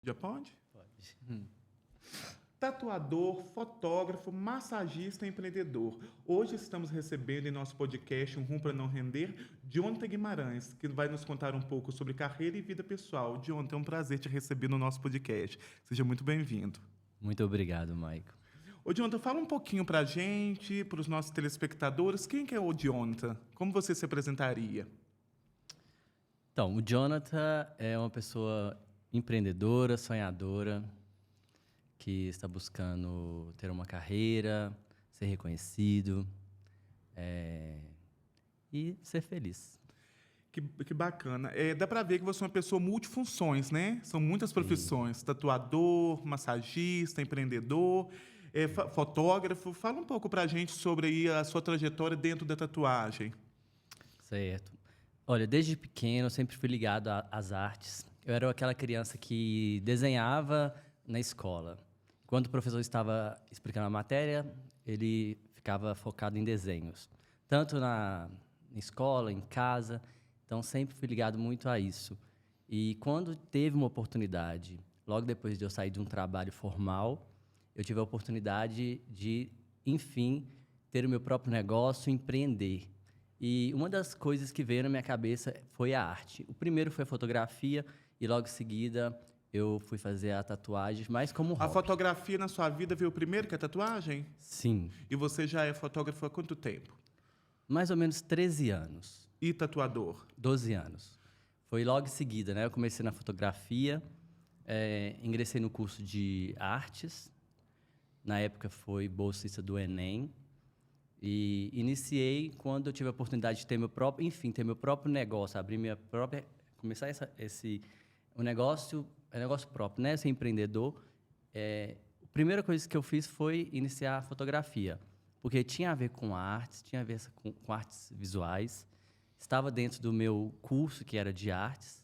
Já pode? Pode. Tatuador, fotógrafo, massagista e empreendedor. Hoje estamos recebendo em nosso podcast Um Rum para Não Render, Jonathan Guimarães, que vai nos contar um pouco sobre carreira e vida pessoal. Jonathan, é um prazer te receber no nosso podcast. Seja muito bem-vindo. Muito obrigado, Maico. Ô, Jonathan, fala um pouquinho para a gente, para os nossos telespectadores, quem que é o Jonathan? Como você se apresentaria? Então, o Jonathan é uma pessoa empreendedora, sonhadora, que está buscando ter uma carreira, ser reconhecido, e ser feliz. Que bacana. Dá para ver que você é uma pessoa multifunções, né? São muitas Sim, profissões. Tatuador, massagista, empreendedor, fotógrafo. Fala um pouco para a gente sobre aí a sua trajetória dentro da tatuagem. certo. Olha, desde pequeno eu sempre fui ligado às artes. Eu era aquela criança que desenhava na escola. Quando o professor estava explicando a matéria, ele ficava focado em desenhos. Tanto na escola, em casa. Então, sempre fui ligado muito a isso. E quando teve uma oportunidade, logo depois de eu sair de um trabalho formal, eu tive a oportunidade de, enfim, ter o meu próprio negócio, empreender. E uma das coisas que veio na minha cabeça foi a arte. O primeiro foi a fotografia e logo em seguida eu fui fazer a tatuagem, mas como A hobby. fotografia na sua vida veio primeiro que a tatuagem? Sim, E você já é fotógrafo há quanto tempo? mais ou menos 13 anos, E tatuador? 12 anos. Foi logo em seguida, né? Eu comecei na fotografia, ingressei no curso de artes. Na época foi bolsista do Enem. E iniciei quando eu tive a oportunidade de ter meu próprio, enfim, ter meu próprio negócio, abrir minha própria, começar o negócio, negócio próprio, né? Ser empreendedor. A primeira coisa que eu fiz foi iniciar a fotografia, porque tinha a ver com artes, tinha a ver com artes visuais. Estava dentro do meu curso, que era de artes,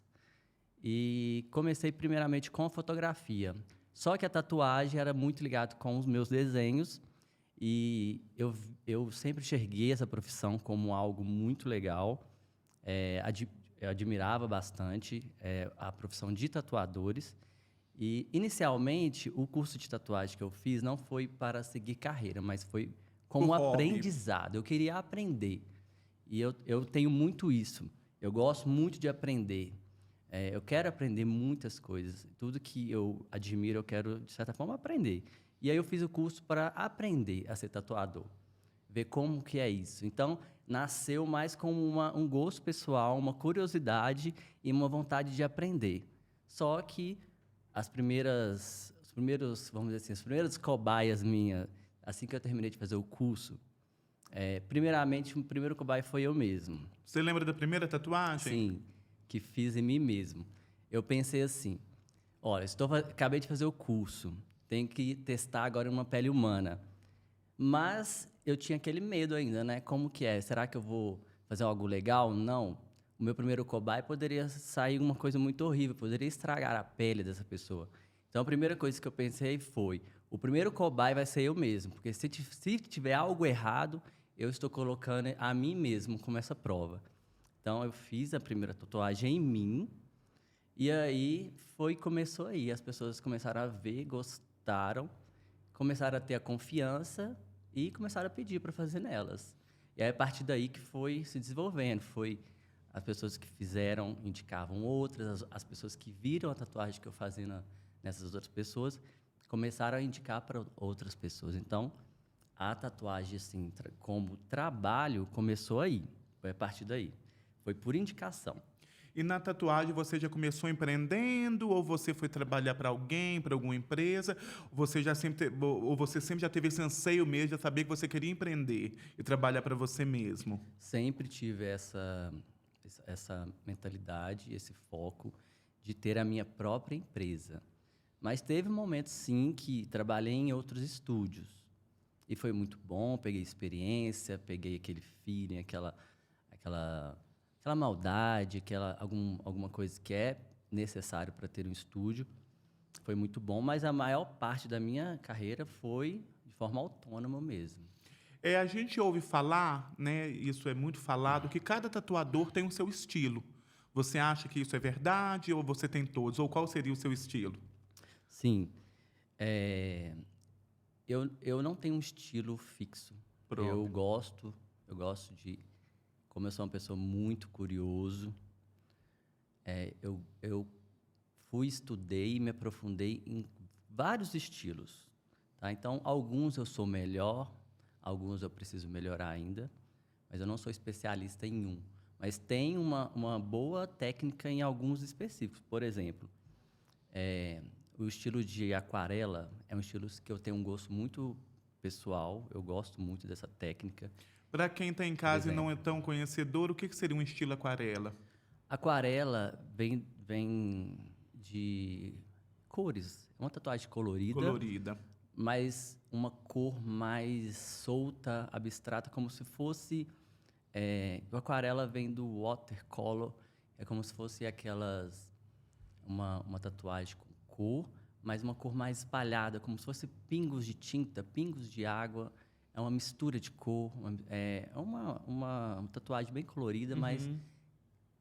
e comecei primeiramente com a fotografia. Só que a tatuagem era muito ligado com os meus desenhos e eu sempre enxerguei essa profissão como algo muito legal. Eu admirava bastante a profissão de tatuadores. E, inicialmente, o curso de tatuagem que eu fiz não foi para seguir carreira, mas foi Por como hobby. aprendizado. Eu queria aprender. E eu tenho muito isso. Eu gosto muito de aprender. Eu quero aprender muitas coisas. Tudo que eu admiro, eu quero, de certa forma, aprender. E aí eu fiz o curso para aprender a ser tatuador, ver como que é isso. Então, nasceu mais como um gosto pessoal, uma curiosidade e uma vontade de aprender. Só que vamos dizer assim, as primeiras cobaias minhas, assim que eu terminei de fazer o curso, primeiramente, o primeiro cobaia foi eu mesmo. Você lembra da primeira tatuagem? Sim, que fiz em mim mesmo. Eu pensei assim, olha, acabei de fazer o curso, tenho que testar agora uma pele humana. Mas eu tinha aquele medo ainda, né? Como que é? Será que eu vou fazer algo legal? Não. O meu primeiro cobaia poderia sair uma coisa muito horrível, poderia estragar a pele dessa pessoa. Então a primeira coisa que eu pensei foi: o primeiro cobaia vai ser eu mesmo, porque se tiver algo errado, eu estou colocando a mim mesmo como essa prova. Então eu fiz a primeira tatuagem em mim, e aí começou aí. As pessoas começaram a ver, gostaram, começaram a ter a confiança e começaram a pedir para fazer nelas. E aí, a partir daí que foi se desenvolvendo, foi as pessoas que fizeram indicavam outras, as pessoas que viram a tatuagem que eu fazia nessas outras pessoas começaram a indicar para outras pessoas. Então, a tatuagem assim, como trabalho começou aí, foi a partir daí. Foi por indicação. E na tatuagem você já começou empreendendo ou você foi trabalhar para alguém, para alguma empresa? Ou você sempre já teve esse anseio mesmo de saber que você queria empreender e trabalhar para você mesmo? Sempre tive essa mentalidade, esse foco de ter a minha própria empresa. Mas teve momentos, sim, que trabalhei em outros estúdios. E foi muito bom, peguei experiência, peguei aquele feeling, aquela, aquela maldade, alguma coisa que é necessário para ter um estúdio. Foi muito bom, mas a maior parte da minha carreira foi de forma autônoma mesmo. A gente ouve falar, né, isso é muito falado, que cada tatuador tem o seu estilo. Você acha que isso é verdade ou você tem todos? Ou qual seria o seu estilo? Sim. É, eu não tenho um estilo fixo. Próprio. Eu gosto de... Como eu sou uma pessoa muito curioso, eu estudei e me aprofundei em vários estilos. Tá? Então, alguns eu sou melhor, alguns eu preciso melhorar ainda, mas eu não sou especialista em um. Mas tem uma boa técnica em alguns específicos. Por exemplo, o estilo de aquarela é um estilo que eu tenho um gosto muito pessoal, eu gosto muito dessa técnica. Para quem está em Por casa e não é exemplo, tão conhecedor, o que seria um estilo aquarela? aquarela vem de cores. É uma tatuagem colorida, Colorida. mas uma cor mais solta, abstrata, como se fosse... o aquarela vem do watercolor, é como se fosse uma tatuagem com cor, mas uma cor mais espalhada, como se fosse pingos de tinta, pingos de água. É uma mistura de cor, é uma tatuagem bem colorida, mas Uhum.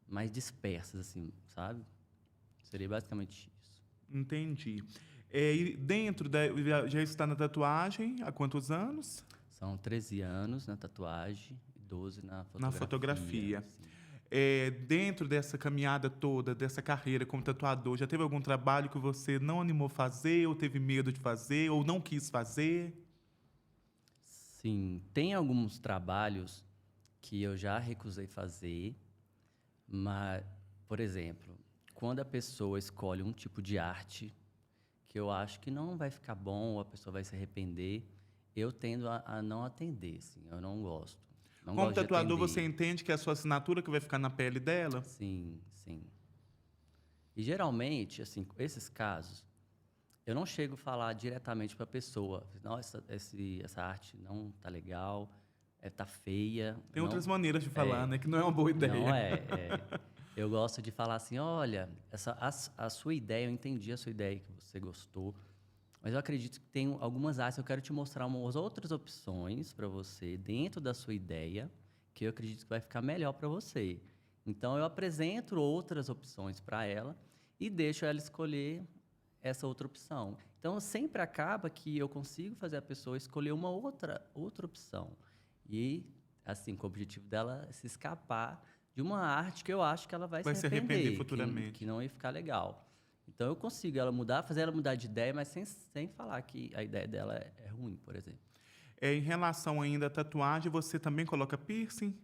mais dispersas, assim, sabe? Seria basicamente isso. Entendi. E dentro da. Já está na tatuagem há quantos anos? São 13 anos na tatuagem e 12 na Na fotografia. fotografia. Sim. Dentro dessa caminhada toda, dessa carreira como tatuador, já teve algum trabalho que você não animou fazer, ou teve medo de fazer, ou não quis fazer? Sim, tem alguns trabalhos que eu já recusei fazer, mas, por exemplo, quando a pessoa escolhe um tipo de arte que eu acho que não vai ficar bom, ou a pessoa vai se arrepender, eu tendo a não atender, assim, eu não gosto. Não Como gosto de tatuador, você atender. entende que é a sua assinatura que vai ficar na pele dela? Sim, sim. E geralmente, assim, esses casos, eu não chego a falar diretamente para a pessoa, nossa, essa arte não tá legal, tá feia, Tem outras não, maneiras de falar, é, né? Que não é uma boa não ideia. eu gosto de falar assim, olha, a sua ideia, eu entendi a sua ideia que você gostou, mas eu acredito que tem algumas artes, eu quero te mostrar umas outras opções para você dentro da sua ideia, que eu acredito que vai ficar melhor para você. Então eu apresento outras opções para ela e deixo ela escolher essa outra opção. Então sempre acaba que eu consigo fazer a pessoa escolher uma outra opção. E assim, com o objetivo dela se escapar de uma arte que eu acho que ela vai se Vai se arrepender arrepender, que futuramente. não ia ficar legal. Então eu consigo ela mudar, fazer ela mudar de ideia, mas sem falar que a ideia dela é ruim, por exemplo. Em relação ainda à tatuagem, você também coloca piercing?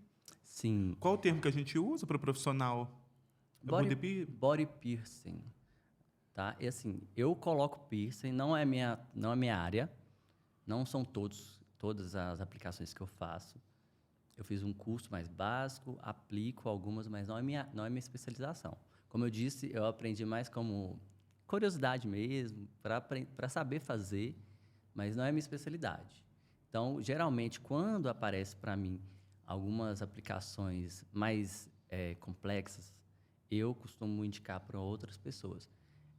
Sim, Qual o termo que a gente usa para o profissional? É body, body piercing? body piercing, tá? E assim, eu coloco piercing, não é minha área, não são todas as aplicações que eu faço. Eu fiz um curso mais básico, aplico algumas, mas não é minha especialização. Como eu disse, eu aprendi mais como curiosidade mesmo, para saber fazer, mas não é minha especialidade. Então, geralmente, quando aparece para mim algumas aplicações mais complexas, eu costumo indicar para outras pessoas.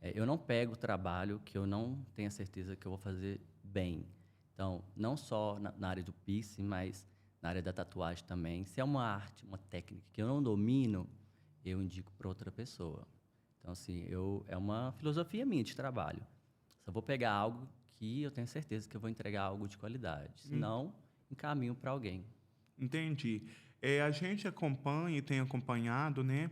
Eu não pego trabalho que eu não tenha certeza que eu vou fazer bem. Então, não só na área do piercing, mas na área da tatuagem também. Se é uma arte, uma técnica que eu não domino, eu indico para outra pessoa. Então, assim, é uma filosofia minha de trabalho. Só vou pegar algo que eu tenho certeza que eu vou entregar algo de qualidade. Senão, encaminho para alguém. Entendi. A gente acompanha e tem acompanhado, né?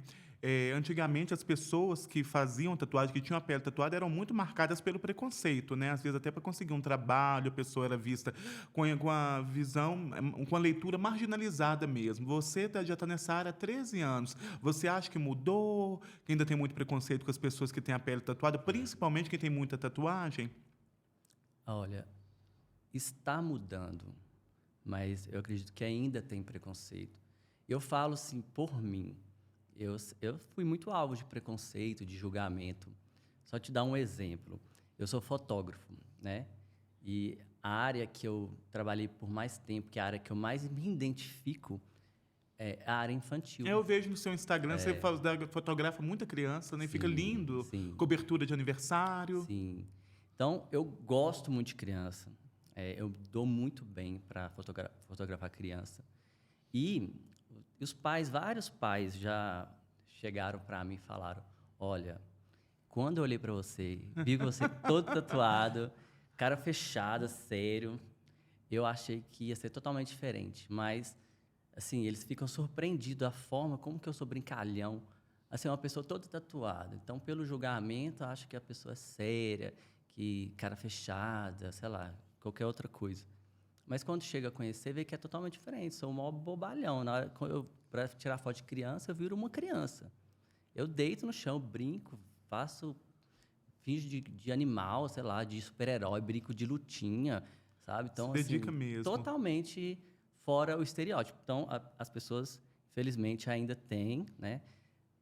Antigamente, as pessoas que faziam tatuagem, que tinham a pele tatuada, eram muito marcadas pelo preconceito, né? Às vezes, até para conseguir um trabalho, a pessoa era vista com a visão, com a leitura marginalizada mesmo. Você já está nessa área há 13 anos. Você acha que mudou? Que ainda tem muito preconceito com as pessoas que têm a pele tatuada, principalmente quem tem muita tatuagem? Olha, está mudando, mas eu acredito que ainda tem preconceito. Eu falo assim por mim. Eu fui muito alvo de preconceito, de julgamento. Só te dar um exemplo. Eu sou fotógrafo, né? E a área que eu trabalhei por mais tempo, que é a área que eu mais me identifico, é a área infantil. Eu vejo no seu Instagram, você fotografa muita criança, né? Fica Sim, lindo. sim, Cobertura de aniversário. sim. Então, eu gosto muito de criança. Eu dou muito bem para fotografar criança. E os pais, vários pais já chegaram para mim e falaram: olha, quando eu olhei pra você, vi você todo tatuado, cara fechada, sério, eu achei que ia ser totalmente diferente. Mas, assim, eles ficam surpreendidos da forma como que eu sou brincalhão. Assim, uma pessoa toda tatuada. Então, pelo julgamento, acho que a pessoa é séria, que cara fechada, sei lá, qualquer outra coisa. Mas quando chega a conhecer, vê que é totalmente diferente. Sou o maior bobalhão. Na hora, para tirar foto de criança, eu viro uma criança. Eu deito no chão, brinco, faço finge de animal, sei lá, de super-herói, brinco de lutinha, sabe? Se Então, dedica assim, mesmo. totalmente fora o estereótipo. Então, as pessoas, felizmente, ainda têm, né,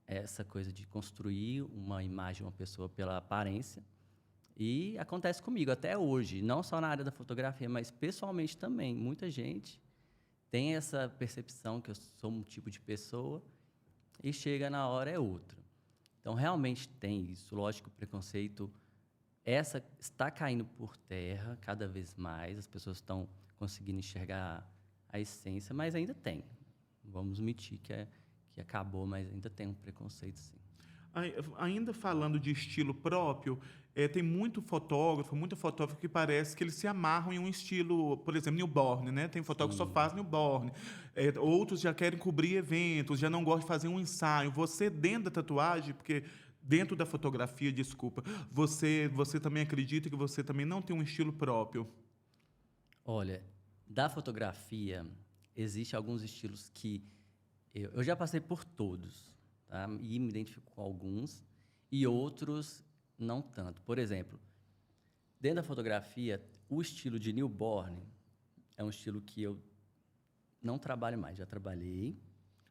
essa coisa de construir uma imagem de uma pessoa pela aparência. E acontece comigo até hoje, não só na área da fotografia, mas pessoalmente também. Muita gente tem essa percepção que eu sou um tipo de pessoa e chega na hora é outro. Então, realmente tem isso. Lógico, o preconceito está caindo por terra cada vez mais, as pessoas estão conseguindo enxergar a essência, mas ainda tem. Vamos admitir que acabou, mas ainda tem um preconceito, sim. Ainda falando de estilo próprio, tem muito fotógrafo que parece que eles se amarram em um estilo, por exemplo, newborn, né? Tem fotógrafo que só Sim. faz newborn. Outros já querem cobrir eventos, já não gostam de fazer um ensaio. Você, dentro da tatuagem, porque dentro da fotografia, desculpa, você também acredita que você também não tem um estilo próprio? Olha, da fotografia, existe alguns estilos que eu já passei por todos, tá? E me identifico com alguns, e outros não tanto. Por exemplo, dentro da fotografia, o estilo de newborn é um estilo que eu não trabalho mais, já trabalhei.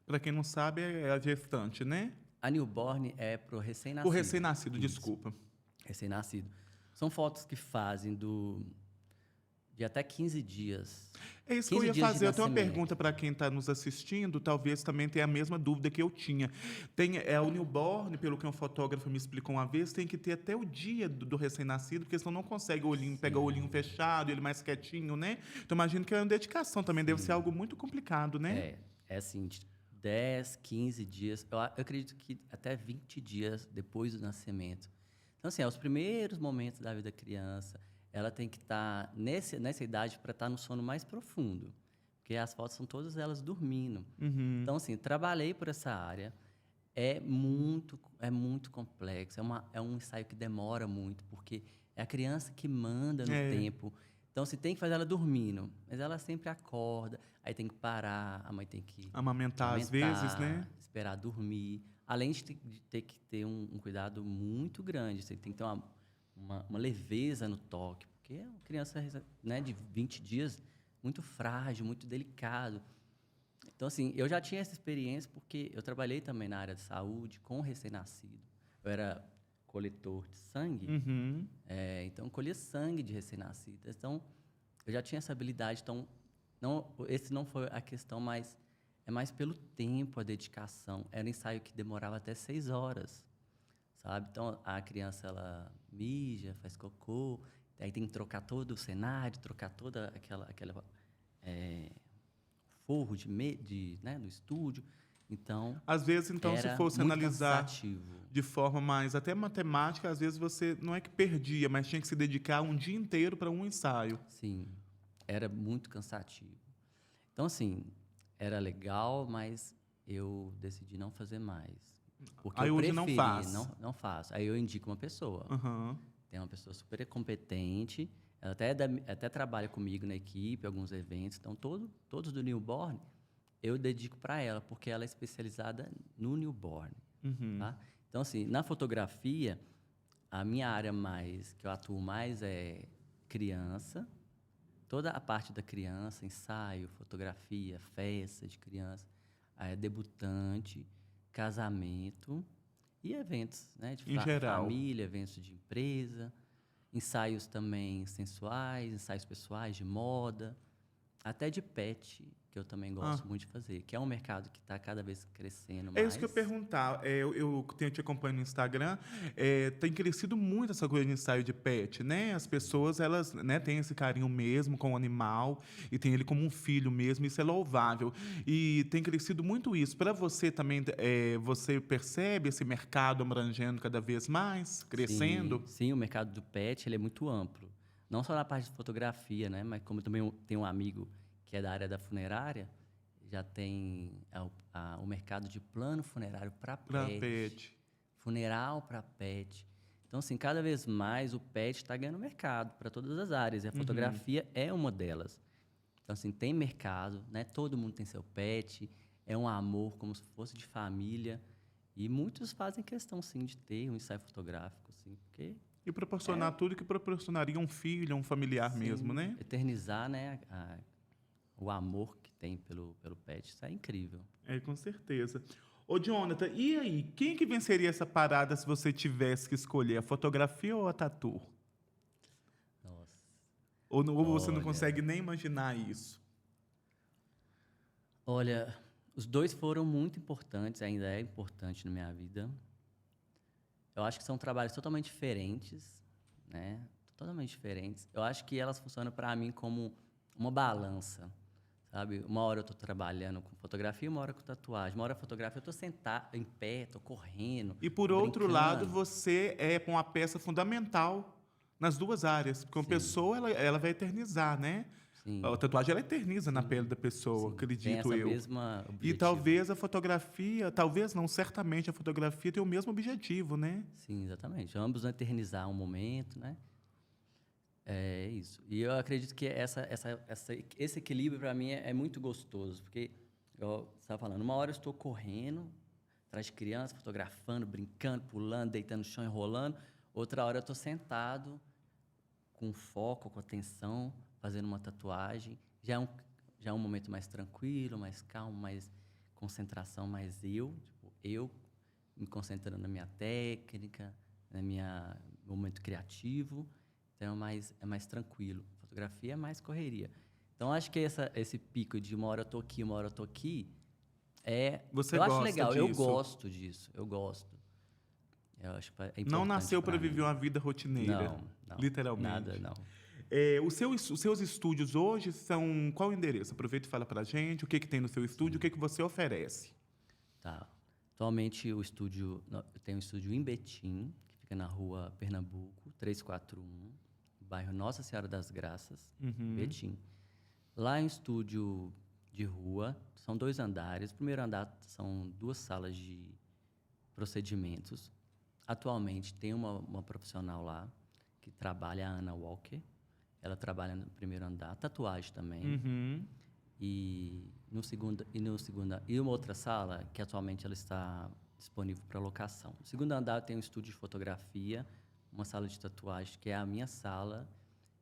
Para quem não sabe, é a gestante, né? A newborn é para o O recém-nascido. recém-nascido, Isso, desculpa. recém-nascido. São fotos que fazem de até 15 dias. É isso que eu 15 ia dias de fazer. Eu tenho uma nascimento. pergunta para quem está nos assistindo, talvez também tenha a mesma dúvida que eu tinha. O newborn, pelo que um fotógrafo me explicou uma vez, tem que ter até o dia do recém-nascido, porque senão não consegue o olhinho, pega o olhinho Sim, fechado, ele mais quietinho, né? Então imagino que é uma dedicação também, deve ser sim. algo muito complicado, né? É assim, de 10, 15 dias, eu acredito que até 20 dias depois do nascimento. Então, assim, é os primeiros momentos da vida da criança, ela tem que estar nessa idade para estar no sono mais profundo, porque as fotos são todas elas dormindo. Uhum. Então, assim, trabalhei por essa área, é muito complexo, é um ensaio que demora muito, porque é a criança que manda no É, tempo. Então, se tem que fazer ela dormindo, mas ela sempre acorda, aí tem que parar, a mãe tem que amamentar às vezes, né? amamentar, esperar dormir. Além de ter que ter um cuidado muito grande, você tem que ter uma leveza no toque, porque é uma criança, né, de 20 dias, muito frágil, muito delicado. Então, assim, eu já tinha essa experiência porque eu trabalhei também na área de saúde com recém-nascido. Eu era coletor de sangue, Uhum. então eu colhia sangue de recém-nascido. Então, eu já tinha essa habilidade. Então, esse não foi a questão, mas é mais pelo tempo, a dedicação. Era um ensaio que demorava até 6 horas, sabe? Então, a criança, ela mija, faz cocô, aí tem que trocar todo o cenário, trocar toda aquela forro né, do estúdio. Então, Às vezes, então, se era fosse muito analisar cansativo. de forma mais até matemática, às vezes você não é que perdia, mas tinha que se dedicar um dia inteiro para um ensaio. Sim, era muito cansativo. Então, assim, era legal, mas eu decidi não fazer mais. Porque Aí eu hoje não preferi, faz. não faço. Aí eu indico uma pessoa. Aham. Tem uma pessoa super competente, ela até trabalha comigo na equipe, alguns eventos. Então, todos do newborn, eu dedico para ela, porque ela é especializada no newborn, Uhum. tá? Então, assim, na fotografia, a minha área que eu atuo mais é criança, toda a parte da criança, ensaio, fotografia, festa de criança, debutante, casamento e eventos, né, de Em geral. família, eventos de empresa, ensaios também sensuais, ensaios pessoais de moda, até de pet. que eu também gosto muito de fazer, que é um mercado que está cada vez crescendo É mais. isso que eu ia perguntar. Eu te acompanho no Instagram. Tem crescido muito essa coisa de ensaio de pet, né? As pessoas, elas, né, têm esse carinho mesmo com o animal e tem ele como um filho mesmo. Isso é louvável. E tem crescido muito isso. Para você também, você percebe esse mercado abrangendo cada vez mais, crescendo? Sim, o mercado do pet ele é muito amplo. Não só na parte de fotografia, né? Mas como também tenho um amigo que é da área da funerária, já tem o mercado de plano funerário para Para pet, pet. funeral para pet. Então, assim, cada vez mais o pet está ganhando mercado para todas as áreas. E a fotografia é uma delas. Então, assim, tem mercado, né? Todo mundo tem seu pet, é um amor como se fosse de família. E muitos fazem questão, sim, de ter um ensaio fotográfico, assim, porque, E proporcionar tudo que proporcionaria um filho, um familiar mesmo, sim, né? eternizar, né, o amor que tem pelo pet, isso é incrível. Com certeza. Ô, Jonathan, e aí? Quem que venceria essa parada se você tivesse que escolher a fotografia ou a tatu? Nossa, Ou você não olha, consegue nem imaginar isso? olha, os dois foram muito importantes, ainda é importante na minha vida. Eu acho que são trabalhos totalmente diferentes, né? Totalmente diferentes. Eu acho que elas funcionam para mim como uma balança, sabe? Uma hora eu estou trabalhando com fotografia, uma hora com tatuagem. Uma hora fotografia eu estou sentado em pé, estou correndo, E por tô outro lado, brincando. você é uma peça fundamental nas duas áreas, porque uma Sim, pessoa ela vai eternizar, né? A sim, tatuagem ela eterniza na pele da pessoa, sim. Tem acredito essa eu. mesma E objetivo. talvez a fotografia, talvez não, certamente a fotografia tem o mesmo objetivo, né? Sim, exatamente. Ambos vão eternizar um momento, né? É isso. E eu acredito que esse equilíbrio para mim é muito gostoso, porque eu estava falando, uma hora eu estou correndo atrás de criança, fotografando, brincando, pulando, deitando no chão, enrolando. Outra hora eu estou sentado com foco, com atenção, fazendo uma tatuagem. Já é um momento mais tranquilo, mais calmo, mais concentração, mais eu me concentrando na minha técnica, na minha momento criativo. Então é mais tranquilo. Fotografia é mais correria. Então acho que esse pico de uma hora eu tô aqui, uma hora eu tô aqui, Você eu acho gosta legal, eu disso? gosto disso, eu gosto. Eu acho que é Não importante nasceu para para viver mim. uma vida rotineira, Não, nada literalmente. não. Os seus estúdios hoje são qual o endereço? Aproveita e fala pra gente o que que tem no seu estúdio, o que que você oferece. Tá. Atualmente eu tenho um estúdio em Betim, que fica na rua Pernambuco, 341, bairro Nossa Senhora das Graças, Betim. Lá é um estúdio de rua, são 2 andares. O primeiro andar são 2 salas de procedimentos. Atualmente tem uma profissional lá que trabalha, a Ana Walker. Ela trabalha no primeiro andar, tatuagem também. Uhum. E uma outra sala que atualmente ela está disponível para locação. No segundo andar tem um estúdio de fotografia, uma sala de tatuagem que é a minha sala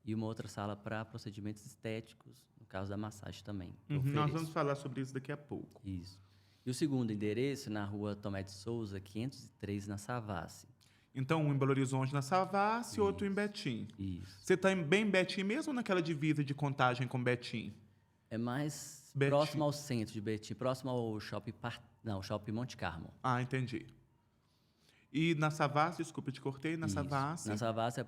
e uma outra sala para procedimentos estéticos, no caso da massagem também, que eu Nós vamos ofereço. falar sobre isso daqui a pouco. Isso. E o segundo endereço na rua Tomé de Souza, 503, na Savassi. Então, um em Belo Horizonte na Savassi e outro em Betim. Isso. Você está bem em Betim mesmo ou naquela divisa de Contagem com Betim? É mais Betim. próximo ao centro de Betim, próximo ao Shopping Monte Carlo. Ah, entendi. E na Savassi, desculpa, eu te cortei, na Isso. Savassi, Na Savassi é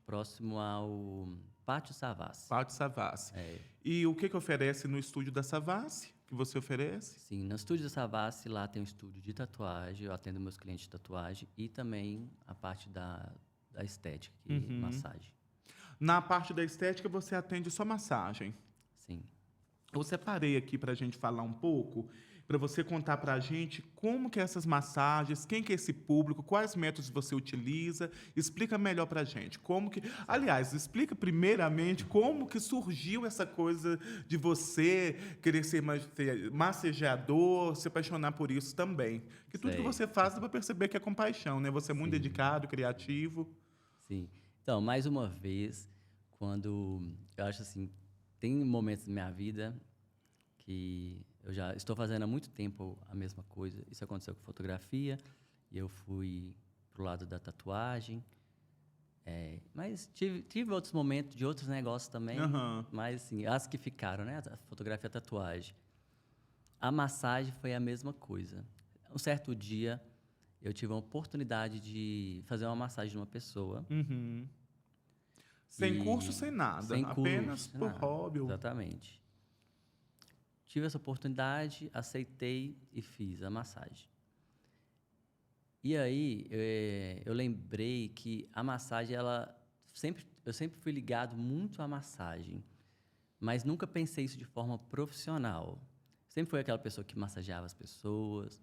próximo ao Pátio Savassi. Pátio Savassi. É, E o que que oferece no estúdio da Savassi, que você oferece? sim, no estúdio da Savassi, lá tem um estúdio de tatuagem, eu atendo meus clientes de tatuagem e também a parte da estética, que é massagem. Na parte da estética, você atende só massagem. Sim. Eu separei aqui para a gente falar um pouco, para você contar para a gente como que é essas massagens, quem que é esse público, quais métodos você utiliza, explica melhor para a gente. Como que, aliás, explica primeiramente como que surgiu essa coisa de você querer ser massageador, se apaixonar por isso também. Que tudo que Sei. você faz dá para perceber que é com paixão, né? Você é muito dedicado, criativo. Sim. Então, mais uma vez, quando eu acho assim, tem momentos na minha vida que eu já estou fazendo há muito tempo a mesma coisa. Isso aconteceu com fotografia e eu fui pro lado da tatuagem. Mas tive outros momentos de outros negócios também, Aham. mas assim, as que ficaram, né? A fotografia e a tatuagem. A massagem foi a mesma coisa. Um certo dia, eu tive a oportunidade de fazer uma massagem numa pessoa. Uhum. Sem curso, sem nada. Sem Apenas curso, sem por nada. hobby. Exatamente. Tive essa oportunidade, aceitei e fiz a massagem. E aí, eu lembrei que a massagem, eu sempre fui ligado muito à massagem, mas nunca pensei isso de forma profissional. Sempre fui aquela pessoa que massageava as pessoas,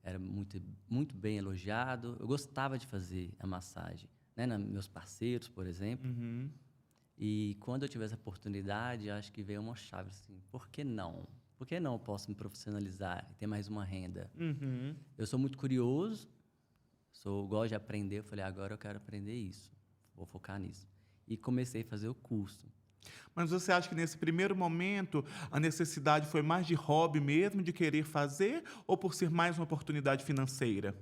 era muito bem elogiado. Eu gostava de fazer a massagem, né? Meus parceiros, por exemplo. Uhum. E quando eu tive essa oportunidade, acho que veio uma chave assim, por que não? Por que não eu posso me profissionalizar e ter mais uma renda? Uhum. Eu sou muito curioso, gosto de aprender. Eu falei, agora eu quero aprender isso, vou focar nisso. E comecei a fazer o curso. Mas você acha que nesse primeiro momento a necessidade foi mais de hobby mesmo, de querer fazer, ou por ser mais uma oportunidade financeira?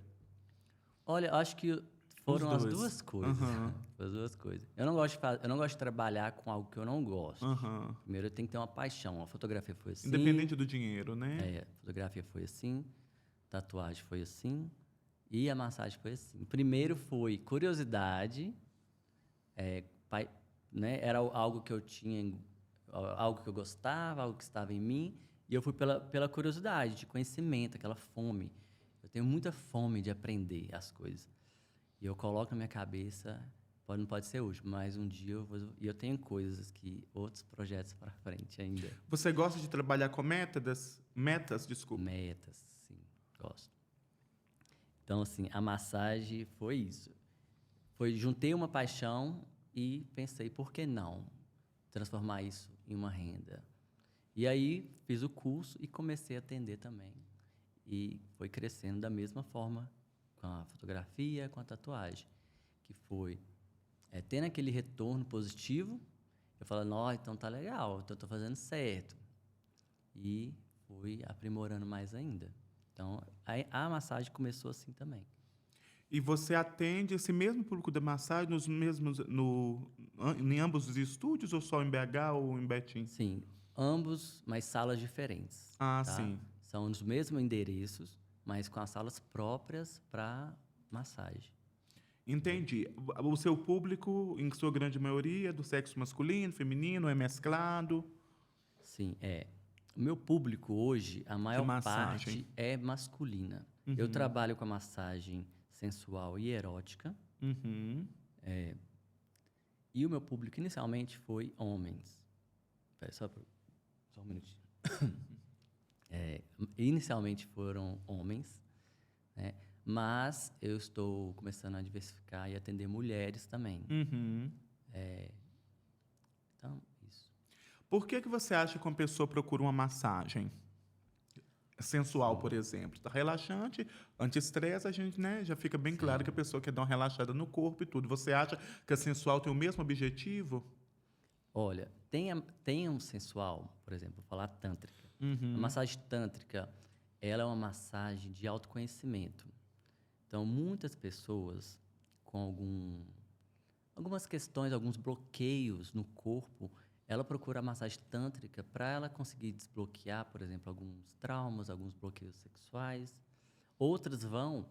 Olha, eu acho que Os foram as dois. duas coisas. Aham. As duas coisas. Eu não gosto de trabalhar com algo que eu não gosto. Aham. Primeiro eu tenho que ter uma paixão. A fotografia foi assim. Independente do dinheiro, né? A fotografia foi assim. Tatuagem foi assim. E a massagem foi assim. Primeiro foi curiosidade. Né? Era algo que eu tinha, algo que eu gostava, algo que estava em mim. E eu fui pela curiosidade, de conhecimento, aquela fome. Eu tenho muita fome de aprender as coisas. E eu coloco na minha cabeça, não pode ser hoje, mas um dia e eu tenho outros projetos para frente ainda. Você gosta de trabalhar com metas? Metas, desculpa. Metas, sim, gosto. Então, assim, a massagem foi isso. Juntei uma paixão e pensei, por que não transformar isso em uma renda? E aí fiz o curso e comecei a atender também. E foi crescendo da mesma forma com a fotografia, com a tatuagem, que foi tendo aquele retorno positivo. Eu falo, nossa, então tá legal, então estou fazendo certo. E fui aprimorando mais ainda. Então, a massagem começou assim também. E você atende esse mesmo público da massagem em ambos os estúdios ou só em BH ou em Betim? Sim, ambos, mas salas diferentes. Ah, Tá? sim. São os mesmos endereços, mas com as salas próprias para massagem. Entendi. O seu público, em sua grande maioria, é do sexo masculino, feminino, é mesclado? Sim, é. O meu público hoje, a maior massagem. parte é masculina. Uhum. Eu trabalho com a massagem sensual e erótica. Uhum. E o meu público inicialmente foi homens. Pera, só um minutinho. Inicialmente foram homens, né? Mas eu estou começando a diversificar e atender mulheres também. Uhum. Então, isso. Por que você acha que uma pessoa procura uma massagem sensual, por exemplo? Tá relaxante, anti-estresse, a gente, né, já fica bem claro que a pessoa quer dar uma relaxada no corpo e tudo. Você acha que a sensual tem o mesmo objetivo? Olha, tem um sensual, por exemplo, vou falar tântrica. Uhum. A massagem tântrica, ela é uma massagem de autoconhecimento. Então, muitas pessoas com algumas questões, alguns bloqueios no corpo, ela procura a massagem tântrica para ela conseguir desbloquear, por exemplo, alguns traumas, alguns bloqueios sexuais. Outras vão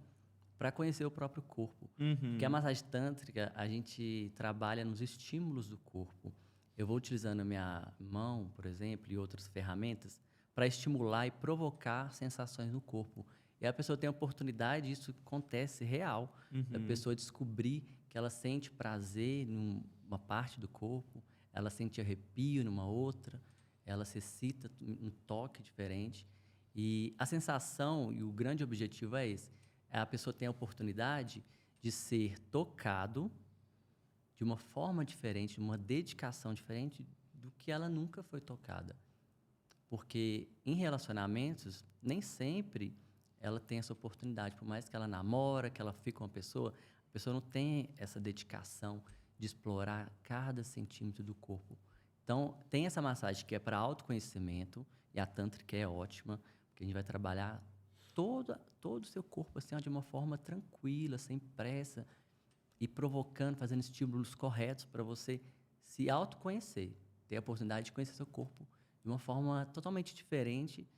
para conhecer o próprio corpo. Porque a massagem tântrica, a gente trabalha nos estímulos do corpo. Eu vou utilizando a minha mão, por exemplo, e outras ferramentas para estimular e provocar sensações no corpo. E a pessoa tem a oportunidade, isso acontece real, da pessoa descobrir que ela sente prazer numa parte do corpo, ela sente arrepio numa outra, ela se excita um toque diferente. E a sensação e o grande objetivo é esse. A pessoa tem a oportunidade de ser tocado de uma forma diferente, de uma dedicação diferente do que ela nunca foi tocada. Porque em relacionamentos, nem sempre ela tem essa oportunidade. Por mais que ela namora, que ela fique com a pessoa não tem essa dedicação de explorar cada centímetro do corpo. Então, tem essa massagem que é para autoconhecimento, e a tântrica é ótima, porque a gente vai trabalhar todo o seu corpo assim, de uma forma tranquila, sem pressa, e provocando, fazendo estímulos corretos para você se autoconhecer, ter a oportunidade de conhecer seu corpo de uma forma totalmente diferente,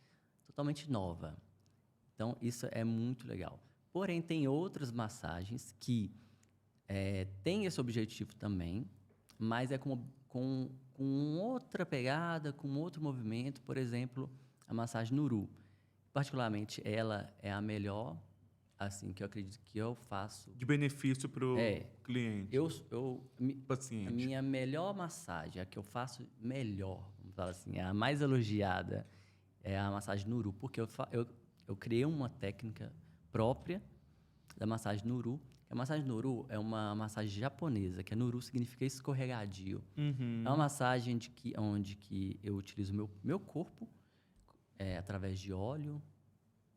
totalmente nova. Então, isso é muito legal. Porém, tem outras massagens que têm esse objetivo também, mas é com outra pegada, com outro movimento. Por exemplo, a massagem Nuru. Particularmente, ela é a melhor, assim, que eu acredito que eu faço. De benefício para o cliente, A paciente. minha melhor massagem, a que eu faço melhor, vamos falar assim, a mais elogiada, é a massagem Nuru, porque eu criei uma técnica própria da massagem Nuru. A massagem Nuru é uma massagem japonesa, que Nuru significa escorregadio. É uma massagem onde que eu utilizo meu corpo através de óleo,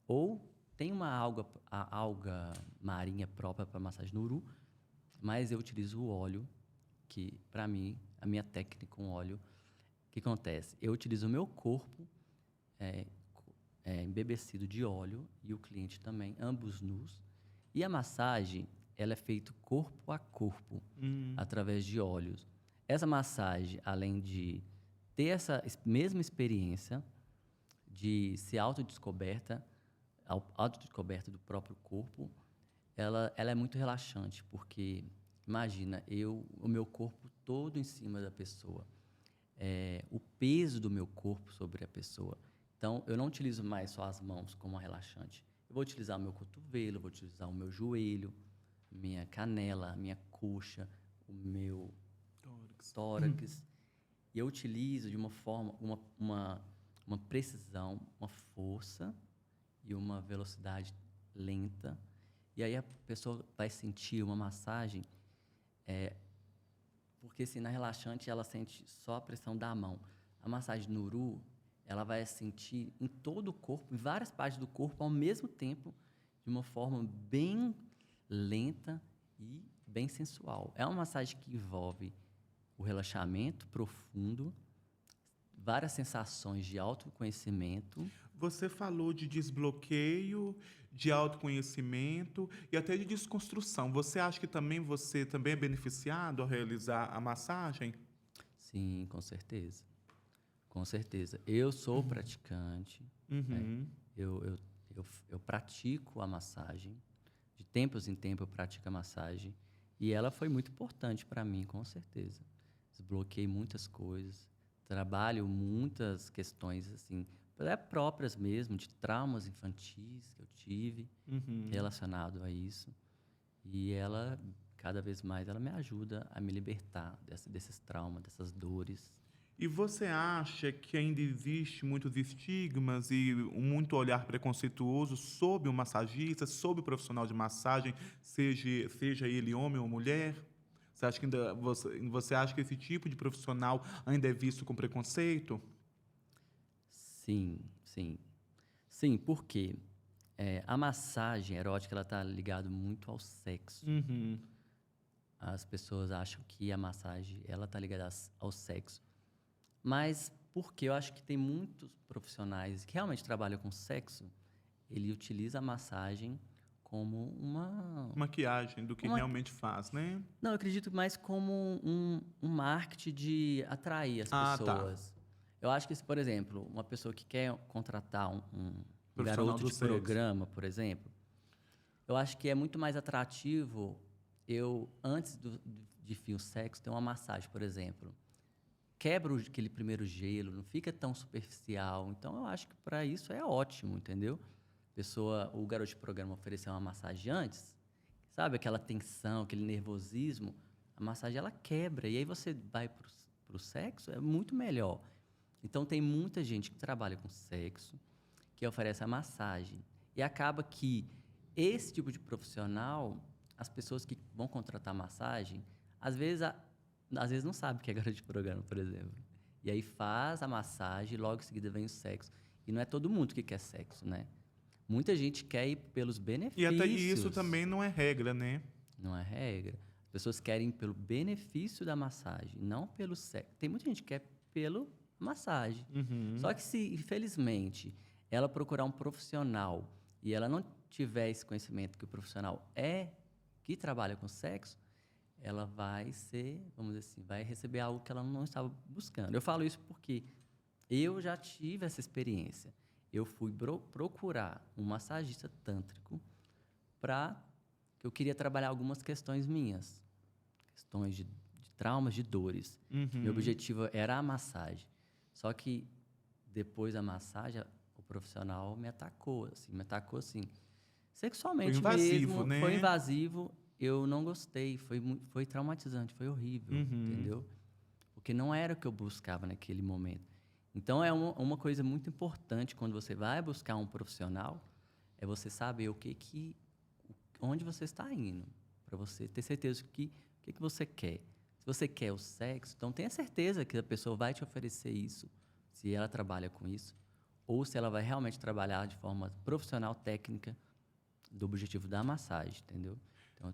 ou tem a alga marinha própria para massagem Nuru, mas eu utilizo o óleo, que para mim, a minha técnica com óleo, o que acontece? Eu utilizo o meu corpo embebecido de óleo e o cliente também, ambos nus. E a massagem, ela é feita corpo a corpo, através de óleos. Essa massagem, além de ter essa mesma experiência de ser autodescoberta do próprio corpo, ela é muito relaxante, porque, imagina, o meu corpo todo em cima da pessoa, o peso do meu corpo sobre a pessoa. Então, eu não utilizo mais só as mãos como relaxante. Eu vou utilizar o meu cotovelo, vou utilizar o meu joelho, minha canela, minha coxa, o meu tórax. E eu utilizo de uma forma, uma precisão, uma força e uma velocidade lenta. E aí a pessoa vai sentir uma massagem, porque assim, na relaxante ela sente só a pressão da mão. A massagem Nuru, ela vai sentir em todo o corpo, em várias partes do corpo ao mesmo tempo, de uma forma bem lenta e bem sensual. É uma massagem que envolve o relaxamento profundo, várias sensações de autoconhecimento. Você falou de desbloqueio, de autoconhecimento e até de desconstrução. Você acha que você também é beneficiado ao realizar a massagem? Sim, com certeza. Com certeza. Eu sou praticante, né? Eu pratico a massagem. De tempos em tempos eu pratico a massagem. E ela foi muito importante para mim, com certeza. Desbloqueei muitas coisas. Trabalho muitas questões, assim, próprias mesmo, de traumas infantis que eu tive relacionado a isso. E ela, cada vez mais, ela me ajuda a me libertar desses traumas, dessas dores. E você acha que ainda existe muitos estigmas e muito olhar preconceituoso sobre o massagista, sobre o profissional de massagem, seja ele homem ou mulher? Você acha que você acha que esse tipo de profissional ainda é visto com preconceito? Sim, sim. Sim, porque a massagem erótica ela está ligada muito ao sexo. As pessoas acham que a massagem ela está ligada ao sexo. Mas porque eu acho que tem muitos profissionais que realmente trabalham com sexo, ele utiliza a massagem como uma Maquiagem do que realmente faz, né? Não, eu acredito mais como um marketing de atrair as pessoas. Tá. Eu acho que, se, por exemplo, uma pessoa que quer contratar um Profissional garoto do de sexo. programa, por exemplo, eu acho que é muito mais atrativo antes de fim o sexo, ter uma massagem, por exemplo. Quebra aquele primeiro gelo, não fica tão superficial. Então, eu acho que para isso é ótimo, entendeu? O garoto de programa oferecer uma massagem antes, sabe? Aquela tensão, aquele nervosismo, a massagem ela quebra. E aí você vai para o sexo, é muito melhor. Então, tem muita gente que trabalha com sexo, que oferece a massagem. E acaba que esse tipo de profissional, as pessoas que vão contratar massagem, às vezes não sabe o que é garoto de programa, por exemplo. E aí faz a massagem e logo em seguida vem o sexo. E não é todo mundo que quer sexo, né? Muita gente quer ir pelos benefícios. E até isso também não é regra, né? Não é regra. As pessoas querem ir pelo benefício da massagem, não pelo sexo. Tem muita gente que quer pela massagem. Só que se, infelizmente, ela procurar um profissional e ela não tiver esse conhecimento que o profissional que trabalha com sexo, ela vai vamos dizer assim, vai receber algo que ela não estava buscando. Eu falo isso porque eu já tive essa experiência. eu fui procurar um massagista tântrico que eu queria trabalhar algumas questões minhas. Questões de traumas, de dores. Meu objetivo era a massagem. Só que depois da massagem, o profissional me atacou assim, sexualmente Foi invasivo, mesmo. né? Foi invasivo. Eu não gostei. Foi traumatizante, foi horrível, entendeu? Porque não era o que eu buscava naquele momento. Então, é uma coisa muito importante quando você vai buscar um profissional, é você saber onde você está indo, para você ter certeza o que você quer. Se você quer o sexo, então tenha certeza que a pessoa vai te oferecer isso, se ela trabalha com isso, ou se ela vai realmente trabalhar de forma profissional, técnica, do objetivo da massagem, entendeu? Então,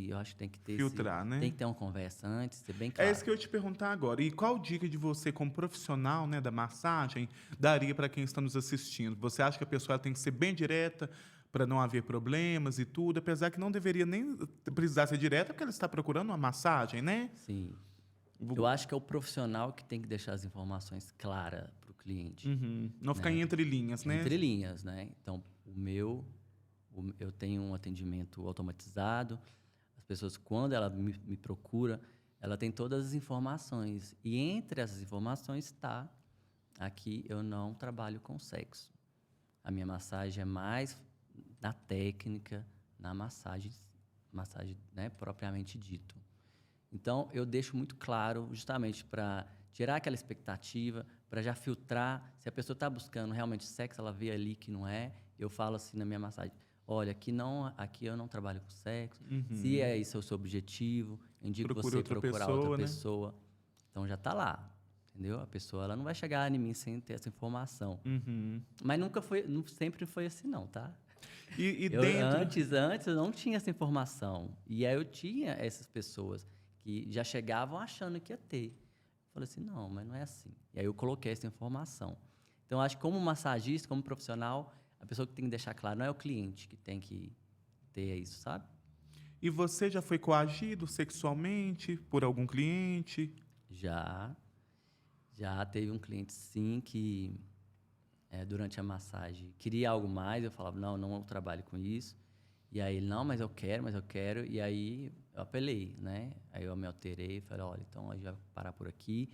eu acho que tem que ter Filtrar, né? tem que ter uma conversa antes, ser bem É claro. isso que eu ia te perguntar agora. E qual dica de você, como profissional, né, da massagem, daria para quem está nos assistindo? Você acha que a pessoa tem que ser bem direta para não haver problemas e tudo, apesar que não deveria nem precisar ser direta, porque ela está procurando uma massagem, né? Sim. Eu acho que é o profissional que tem que deixar as informações claras para o cliente. Não ficar em entrelinhas, né? Entre linhas, né? Então, eu tenho um atendimento automatizado. As pessoas, quando ela me procura, ela tem todas as informações. E entre essas informações está aqui eu não trabalho com sexo. A minha massagem é mais na técnica, na massagem, né, propriamente dito. Então, eu deixo muito claro, justamente para tirar aquela expectativa, para já filtrar. Se a pessoa está buscando realmente sexo, ela vê ali que não é. Eu falo assim na minha massagem: olha, aqui eu não trabalho com sexo. Se é esse o seu objetivo, eu indico Procure você outra procurar pessoa, outra né? pessoa. Então, já está lá, entendeu? A pessoa ela não vai chegar em mim sem ter essa informação. Mas sempre foi assim, não, tá? E Eu, dentro... antes eu não tinha essa informação. E aí eu tinha essas pessoas que já chegavam achando que ia ter. Eu falei assim, não, mas não é assim. E aí eu coloquei essa informação. Então, eu acho que como massagista, como profissional, a pessoa que tem que deixar claro não é o cliente que tem que ter isso, sabe? E você já foi coagido sexualmente por algum cliente? Já teve um cliente, sim, que durante a massagem queria algo mais. Eu falava, não trabalho com isso. E aí ele, não, mas eu quero. E aí eu apelei, né? Aí eu me alterei, falei, olha, então a gente vai parar por aqui,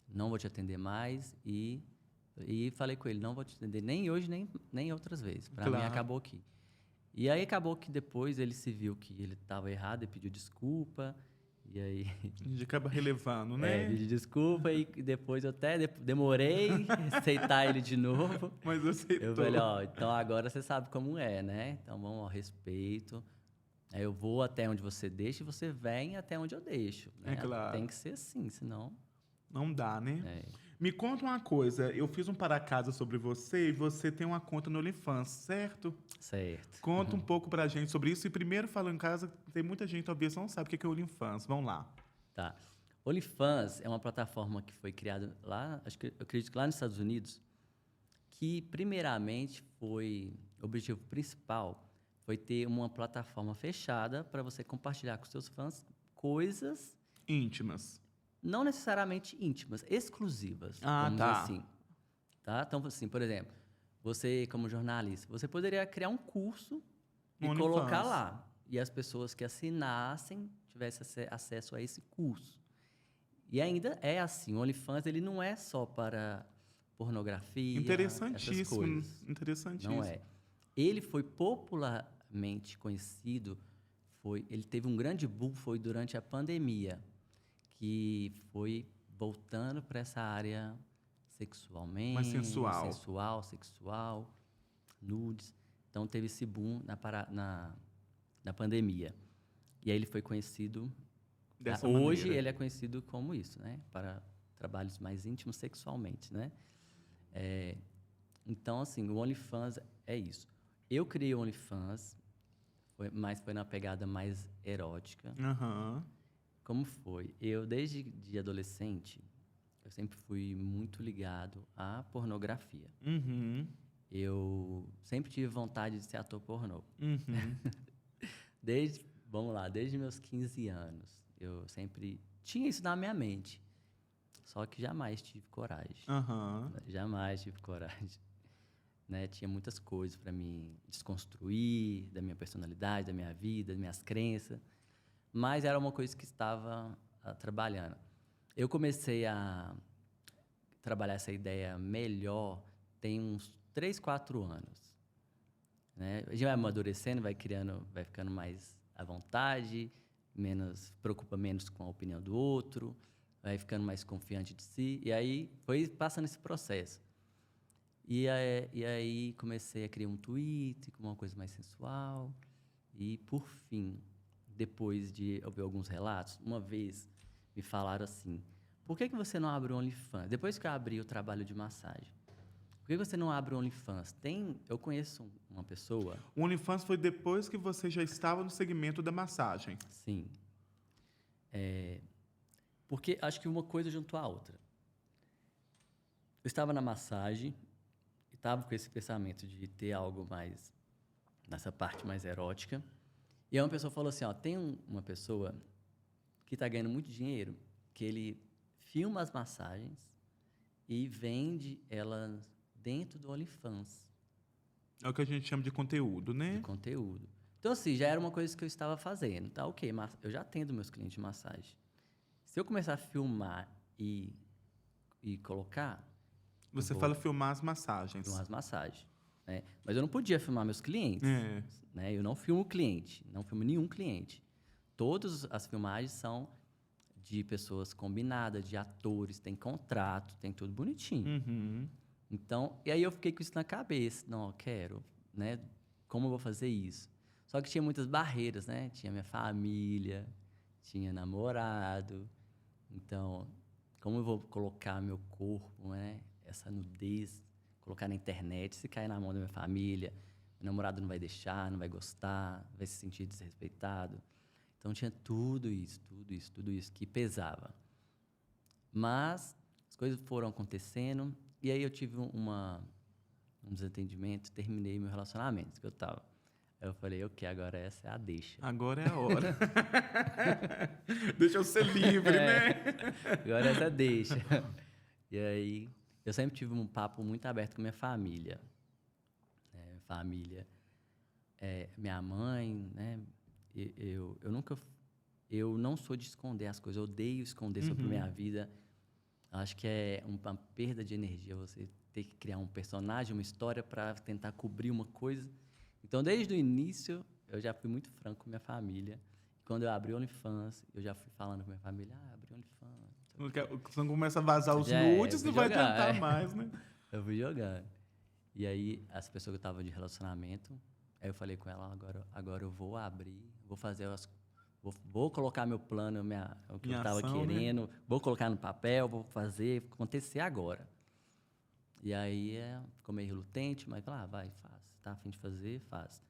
não vou te atender mais. E falei com ele, não vou te atender nem hoje, nem outras vezes. Para mim, Claro. acabou aqui. E aí acabou que depois ele se viu que ele estava errado e pediu desculpa. E aí A gente acaba relevando, né? pediu desculpa e depois eu até demorei a aceitar ele de novo. Mas Eu aceitou. falei, ó, então agora você sabe como é, né? Então vamos ao respeito. Aí eu vou até onde você deixa e você vem até onde eu deixo, né? É claro. Tem que ser assim, senão... Não dá, né? É. Me conta uma coisa. Eu fiz um para-casa sobre você e você tem uma conta no OnlyFans, certo? Certo. Conta um pouco pra gente sobre isso. E primeiro, falando em casa, tem muita gente talvez não sabe o que é o OnlyFans. Vamos lá. Tá. OnlyFans é uma plataforma que foi criada lá, eu acredito que lá nos Estados Unidos, que primeiramente o objetivo principal foi ter uma plataforma fechada para você compartilhar com seus fãs coisas Íntimas. não necessariamente íntimas, exclusivas, Ah, vamos tá. dizer assim. Tá? Então, assim, por exemplo, você como jornalista, você poderia criar um curso e No colocar OnlyFans. lá. E as pessoas que assinassem tivessem acesso a esse curso. E ainda é assim, o OnlyFans ele não é só para pornografia, essas Interessantíssimo. coisas. Interessantíssimo. Não é. Ele foi popularmente conhecido, ele teve um grande boom, foi durante a pandemia, que foi voltando para essa área sexualmente, Mais sensual. sexual, nudes. Então teve esse boom na pandemia. E aí ele foi conhecido. Dessa Hoje maneira. ele é conhecido como isso, né? Para trabalhos mais íntimos sexualmente, né? Então, assim, o OnlyFans é isso. Eu criei o OnlyFans, mas foi na pegada mais erótica. Aham. Como foi? Eu, desde de adolescente, eu sempre fui muito ligado à pornografia. Uhum. Eu sempre tive vontade de ser ator pornô. Uhum. Desde meus 15 anos. Eu sempre tinha isso na minha mente. Só que jamais tive coragem. Aham. Jamais tive coragem. né? Tinha muitas coisas para me desconstruir da minha personalidade, da minha vida, das minhas crenças. Mas era uma coisa que estava trabalhando. Eu comecei a trabalhar essa ideia melhor tem uns 3, 4 anos, né? A gente vai amadurecendo, vai criando, vai ficando mais à vontade, preocupa menos com a opinião do outro, vai ficando mais confiante de si. E aí foi passando esse processo. E aí comecei a criar um tweet com uma coisa mais sensual. E, por fim, depois de ouvir alguns relatos, uma vez me falaram assim: por que você não abre um OnlyFans? Depois que eu abri o trabalho de massagem, por que você não abre um OnlyFans? Eu conheço uma pessoa... O OnlyFans foi depois que você já estava no segmento da massagem. Sim. Porque acho que uma coisa juntou a outra. Eu estava na massagem e estava com esse pensamento de ter algo mais... nessa parte mais erótica. E aí uma pessoa falou assim, ó, tem uma pessoa que está ganhando muito dinheiro, que ele filma as massagens e vende elas dentro do OnlyFans. É o que a gente chama de conteúdo, né? De conteúdo. Então, assim, já era uma coisa que eu estava fazendo. Tá, ok, mas eu já atendo meus clientes de massagem. Se eu começar a filmar e colocar... Você fala filmar as massagens. Filmar as massagens. Né? Mas eu não podia filmar meus clientes. Né? Eu não filmo cliente, não filmo nenhum cliente. Todas as filmagens são de pessoas combinadas, de atores, tem contrato, tem tudo bonitinho. Uhum. Então, e aí eu fiquei com isso na cabeça. Não, eu quero, né? Como eu vou fazer isso? Só que tinha muitas barreiras, né? Tinha minha família, tinha namorado. Então, como eu vou colocar meu corpo, né? Essa nudez, colocar na internet, se cair na mão da minha família, meu namorado não vai deixar, não vai gostar, vai se sentir desrespeitado. Então, tinha tudo isso que pesava. Mas as coisas foram acontecendo e aí eu tive um desentendimento, terminei meu relacionamento que eu estava. Aí eu falei, ok, agora essa é a deixa. Agora é a hora. Deixa eu ser livre, né? Agora essa é a deixa. E aí, eu sempre tive um papo muito aberto com minha família. Minha família, minha mãe, né? Eu não sou de esconder as coisas, eu odeio esconder sobre minha vida. Acho que é uma perda de energia você ter que criar um personagem, uma história para tentar cobrir uma coisa. Então, desde o início, eu já fui muito franco com minha família. Quando eu abri o OnlyFans, eu já fui falando com minha família, abri o OnlyFans. Quando começa a vazar os nudes, não vai adiantar mais, né? Eu fui jogando. E aí, as pessoas que estavam de relacionamento, aí eu falei com ela, agora eu vou abrir, vou fazer vou colocar meu plano, o que eu estava querendo, né? Vou colocar no papel, vou fazer acontecer agora. E aí, ficou meio relutante, mas falei, vai, faz. Tá a fim de fazer, faz.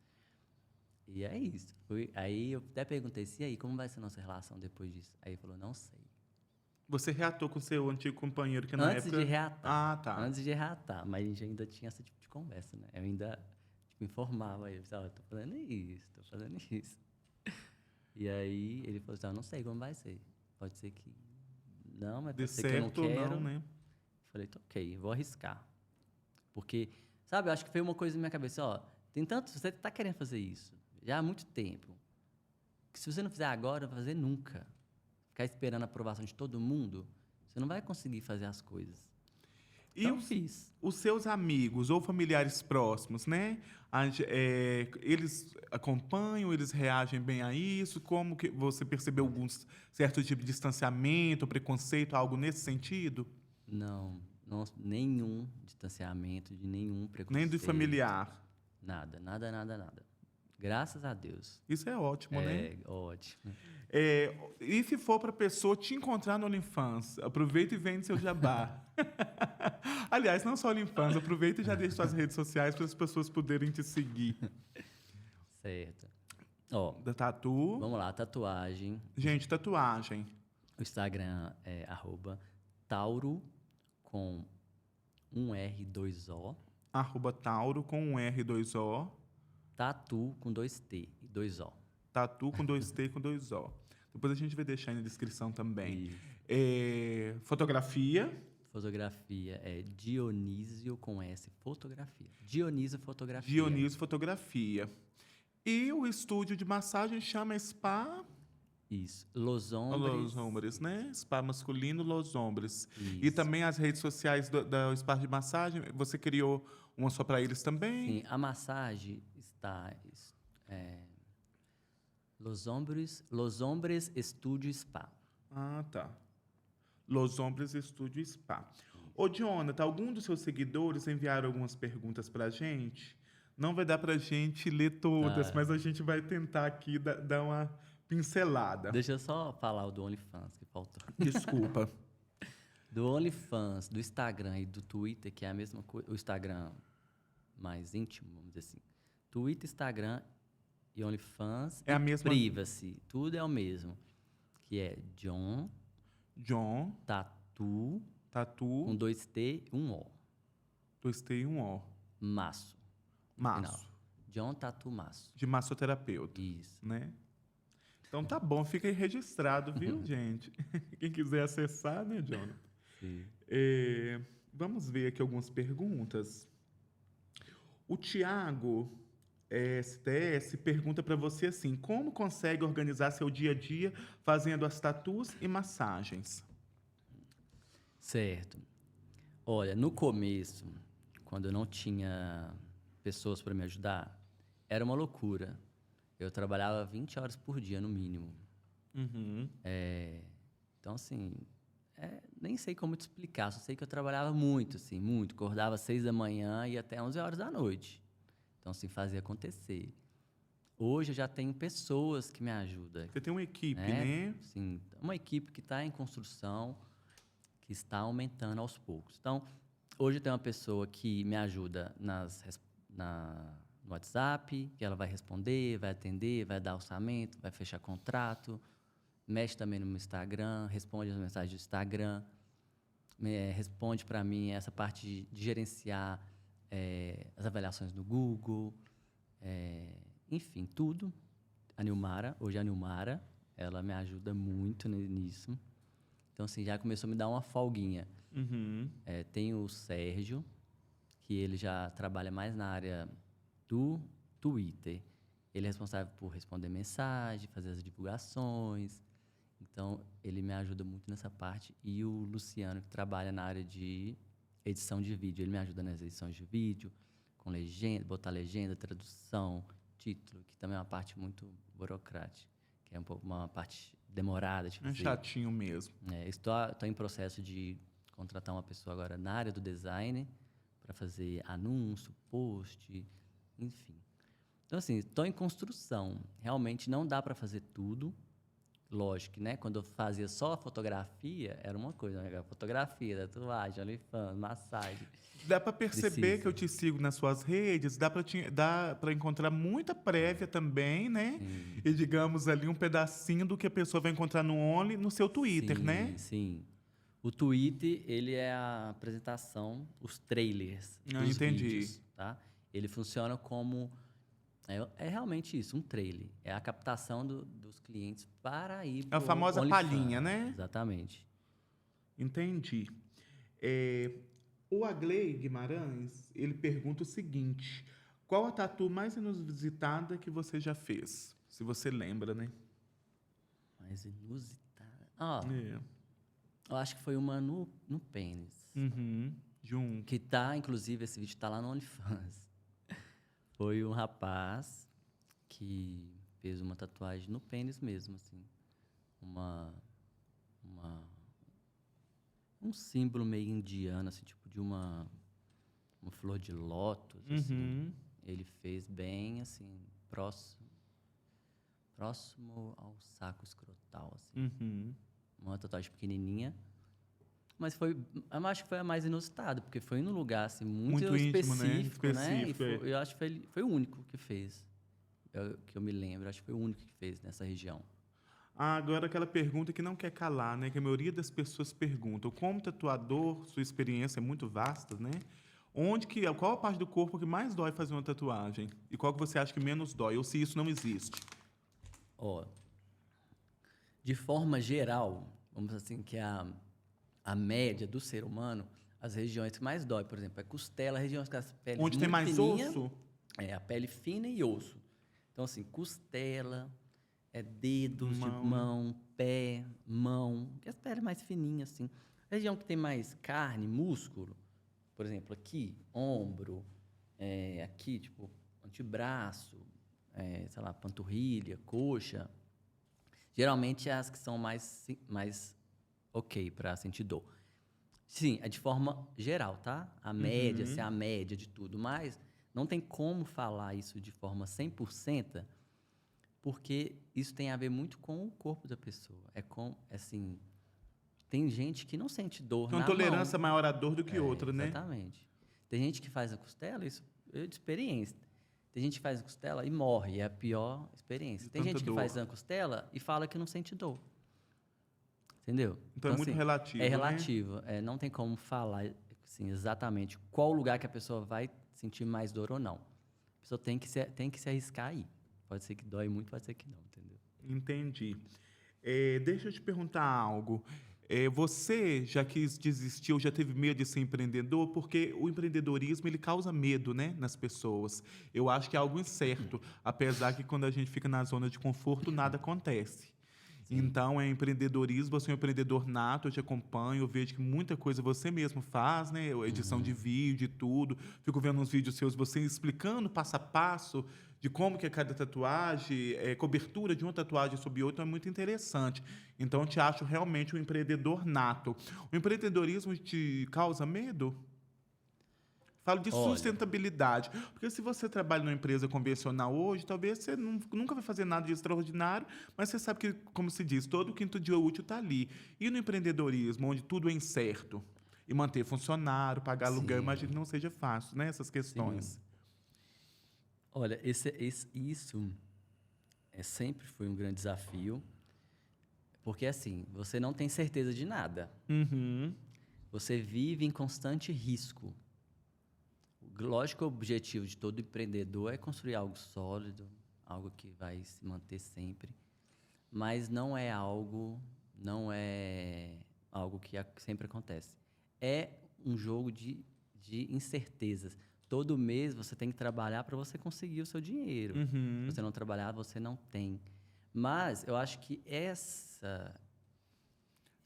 E é isso. Aí eu até perguntei, e aí, como vai ser a nossa relação depois disso? Aí ele falou, não sei. Você reatou com o seu antigo companheiro, que na época... Antes de reatar. Ah, tá. Antes de reatar, mas a gente ainda tinha esse tipo de conversa, né? Eu ainda informava ele, eu tô fazendo isso. E aí ele falou assim, não sei como vai ser. Pode ser que não, mas pode ser que eu não quero. Não, né? Falei, ok, vou arriscar. Porque, sabe, eu acho que foi uma coisa na minha cabeça, você tá querendo fazer isso já há muito tempo, que se você não fizer agora, não vai fazer nunca. Ficar esperando a aprovação de todo mundo, você não vai conseguir fazer as coisas. Então, os seus amigos ou familiares próximos, né? Eles acompanham, eles reagem bem a isso? Como que você percebeu algum certo tipo de distanciamento, preconceito, algo nesse sentido? Não, nenhum distanciamento, de nenhum preconceito. Nem do familiar? Nada. Graças a Deus. Isso é ótimo, né? Ótimo. E se for para a pessoa te encontrar no OnlyFans, aproveita e vende seu jabá. Aliás, não só OnlyFans, aproveita e já deixa suas redes sociais para as pessoas poderem te seguir. Certo. Da tatu. Vamos lá, tatuagem. Gente, tatuagem. O Instagram é @Tauro com um R, 2 O. @Tauro com um R, 2 O. Tatu com 2 T e 2 O. Tatu com 2 T e com 2 O. Depois a gente vai deixar aí na descrição também. Isso. Fotografia. fotografia é Dionísio com S, fotografia. Dionísio Fotografia. Dionísio Fotografia. E o estúdio de massagem chama Spa Isso. Los Hombres. Los Hombres, né? Spa masculino Los Hombres. E Isso. também as redes sociais do Spa de massagem, você criou uma só para eles também? Sim, a massagem está... Los Hombres Estúdio Spa. Ah, tá. Los Hombres Estúdio Spa. Ô, Jonathan, algum dos seus seguidores enviaram algumas perguntas pra gente? Não vai dar pra gente ler todas, mas a gente vai tentar aqui dar uma pincelada. Deixa eu só falar o do OnlyFans que faltou. Desculpa. Do OnlyFans, do Instagram e do Twitter, que é a mesma coisa, o Instagram mais íntimo, vamos dizer assim. Twitter, Instagram e OnlyFans É a e mesma... Privacy, tudo é o mesmo. Que é John Tatu com 2T, 1O. 2T e 1O. Maço. Maço. Final. John Tatu Maço. De massoterapeuta, Isso. né? Então tá bom, fica aí registrado, viu, gente? Quem quiser acessar, né, Jonathan? Sim. Vamos ver aqui algumas perguntas. O Tiago STS pergunta para você assim: como consegue organizar seu dia a dia fazendo as tatuas e massagens? Certo. Olha, no começo, quando eu não tinha pessoas para me ajudar, era uma loucura. Eu trabalhava 20 horas por dia, no mínimo. Uhum. Então, assim, nem sei como te explicar, só sei que eu trabalhava muito, assim, muito. Acordava às 6 da manhã e até 11 horas da noite. Então, assim, fazia acontecer. Hoje eu já tenho pessoas que me ajudam. Você tem uma equipe, né? Sim, uma equipe que está em construção, que está aumentando aos poucos. Então, hoje eu tenho uma pessoa que me ajuda no WhatsApp, que ela vai responder, vai atender, vai dar orçamento, vai fechar contrato, mexe também no meu Instagram, responde as mensagens do Instagram, responde para mim essa parte de gerenciar as avaliações no Google, enfim, tudo. Hoje a Nilmara, ela me ajuda muito nisso. Então, assim, já começou a me dar uma folguinha. Uhum. Tem o Sérgio, que ele já trabalha mais na área do Twitter. Ele é responsável por responder mensagem, fazer as divulgações. Então, ele me ajuda muito nessa parte. E o Luciano, que trabalha na área de edição de vídeo. Ele me ajuda nas edições de vídeo, com legenda, botar legenda, tradução, título, que também é uma parte muito burocrática, que é uma parte demorada de fazer. É chatinho mesmo. Estou em processo de contratar uma pessoa agora na área do design para fazer anúncio, post, enfim. Então, assim, estou em construção. Realmente não dá para fazer tudo. Lógico que, né, quando eu fazia só a fotografia, era uma coisa, né? Fotografia, tatuagem, OnlyFans, massagem. Dá para perceber que eu te sigo nas suas redes, dá para encontrar muita prévia também, né? Sim. E digamos ali um pedacinho do que a pessoa vai encontrar no Only, no seu Twitter, Sim, né? Sim. O Twitter, ele é a apresentação, os trailers dos entendi. vídeos, tá? Ele funciona como... É realmente isso, um trailer. É a captação dos clientes para ir para A famosa palhinha, né? Exatamente. Entendi. O Agley Guimarães, ele pergunta o seguinte: qual a tatu mais inusitada que você já fez? Se você lembra, né? Mais inusitada? Eu acho que foi uma no pênis. Uhum. Que tá, inclusive, esse vídeo tá lá no OnlyFans. Foi um rapaz que fez uma tatuagem no pênis mesmo, assim. Um símbolo meio indiano, assim, tipo de uma flor de lótus, assim. Uhum. Ele fez bem, assim, próximo ao saco escrotal, assim. Uhum. Uma tatuagem pequenininha. Mas eu acho que foi a mais inusitada, porque foi num lugar assim, muito íntimo, específico, né? Específico, Eu acho que foi o único que fez. Que eu me lembro, acho que foi o único que fez nessa região. Agora aquela pergunta que não quer calar, né? Que a maioria das pessoas perguntam. Como tatuador, sua experiência é muito vasta, né? Qual a parte do corpo que mais dói fazer uma tatuagem? E qual que você acha que menos dói? Ou se isso não existe? De forma geral, vamos dizer assim, que a a média do ser humano, as regiões que mais dói, por exemplo, é costela, regiões com as peles Onde tem muito mais fininha, osso? é a pele fina e osso. Então, assim, costela, dedos de Mão. mão, pé, mão, que as peles mais fininhas, assim. Região que tem mais carne, músculo, por exemplo, aqui, ombro, aqui, tipo, antebraço, sei lá, panturrilha, coxa. Geralmente é as que são mais ok para sentir dor. Sim, é de forma geral, tá? A média, se é a média de tudo, mas não tem como falar isso de forma 100%, porque isso tem a ver muito com o corpo da pessoa. Assim, tem gente que não sente dor Tem uma na tolerância mão. maior à dor do que outra, né? Exatamente. Tem gente que faz a costela, isso é de experiência. Tem gente que faz a costela e morre, é a pior experiência. De Tem tanta gente que dor. faz a costela e fala que não sente dor. Entendeu? Então é muito assim, relativo, é né? relativo. Não tem como falar assim, exatamente qual lugar que a pessoa vai sentir mais dor ou não. A pessoa tem que se arriscar aí. Pode ser que dói muito, pode ser que não, entendeu? Entendi. Deixa eu te perguntar algo. Você já quis desistir ou já teve medo de ser empreendedor? Porque o empreendedorismo ele causa medo, né, nas pessoas. Eu acho que é algo incerto, apesar que quando a gente fica na zona de conforto, nada acontece. Então, empreendedorismo, você é um empreendedor nato, eu te acompanho, eu vejo que muita coisa você mesmo faz, né? Edição de vídeo e tudo. Fico vendo uns vídeos seus, você explicando passo a passo de como que é cada tatuagem, cobertura de uma tatuagem sobre outra, é muito interessante. Então, eu te acho realmente um empreendedor nato. O empreendedorismo te causa medo? Falo de Olha, sustentabilidade. Porque se você trabalha numa empresa convencional hoje, talvez você nunca vai fazer nada de extraordinário, mas você sabe que, como se diz, todo quinto dia útil está ali. E no empreendedorismo, onde tudo é incerto, e manter funcionário, pagar aluguel, imagino que sim, não seja fácil, né? Essas sim. questões. Olha, isso sempre foi um grande desafio, porque assim, você não tem certeza de nada. Uhum. Você vive em constante risco. Lógico que o objetivo de todo empreendedor é construir algo sólido, algo que vai se manter sempre, mas não é algo que sempre acontece. É um jogo de incertezas. Todo mês você tem que trabalhar para você conseguir o seu dinheiro. Se Uhum. você não trabalhar, você não tem. Mas eu acho que Você